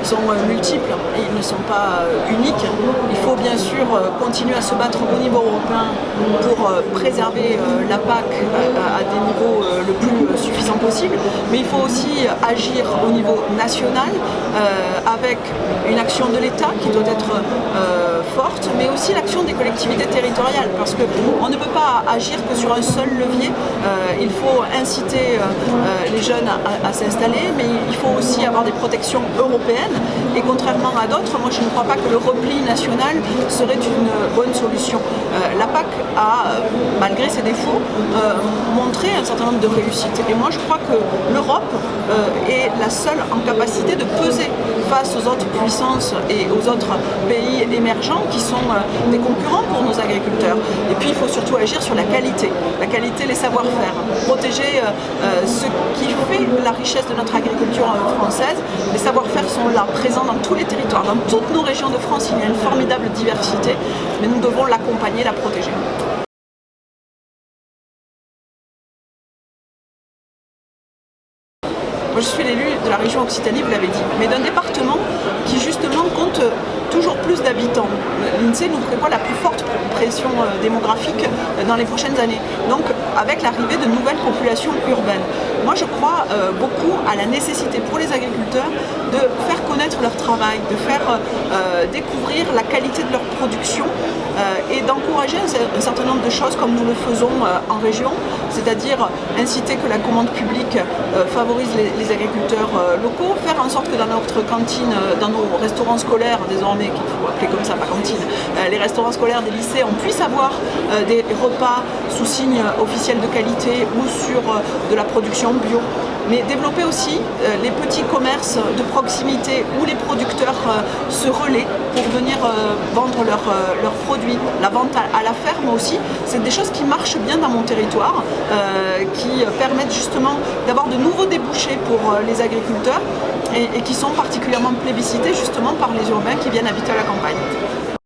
sont multiples et ils ne sont pas uniques. Il faut bien sûr continuer à se battre au niveau européen pour préserver la PAC à des niveaux le plus suffisants possible, mais il faut aussi agir au niveau national avec une action de l'État qui doit être forte, mais aussi l'action des collectivités territoriales, parce qu'on ne peut pas agir que sur un seul levier. Il faut inciter les jeunes à s'installer, mais il faut aussi avoir des protections européennes, et contrairement à d'autres, moi je ne crois pas que le repli national serait une bonne solution. La PAC a, malgré ses défauts, montré un certain nombre de réussites, et moi je crois que l'Europe est la seule en capacité de peser face aux autres puissances et aux autres pays émergents qui sont des concurrents pour nos agriculteurs. Et puis il faut surtout agir sur la qualité, les savoir-faire, protéger ce qui fait la richesse de notre agriculture française. Les savoir-faire sont là, présents dans tous les territoires, dans toutes nos régions de France. Il y a une formidable diversité, mais nous devons l'accompagner, la protéger. Moi, je suis l'élu de la région Occitanie, vous l'avez dit, mais d'un département qui justement compte toujours plus d'habitants. L'INSEE nous prévoit la plus forte pression démographique dans les prochaines années, donc avec l'arrivée de nouvelles populations urbaines. Moi je crois beaucoup à la nécessité pour les agriculteurs de faire connaître leur travail, de faire découvrir la qualité de leur production et d'encourager un certain nombre de choses comme nous le faisons en région, c'est-à-dire inciter que la commande publique favorise les agriculteurs locaux, faire en sorte que dans notre cantine, dans nos restaurants scolaires, désormais qu'il faut appeler comme ça, pas cantine, les restaurants scolaires des lycées, on puisse avoir des repas sous signe officiel de qualité ou sur de la production bio. Mais développer aussi les petits commerces de proximité où les producteurs se relaient pour venir vendre leurs produits. La vente à la ferme aussi, c'est des choses qui marchent bien dans mon territoire, qui permettent justement d'avoir de nouveaux débouchés pour les agriculteurs et qui sont particulièrement plébiscités justement par les urbains qui viennent habiter à la campagne.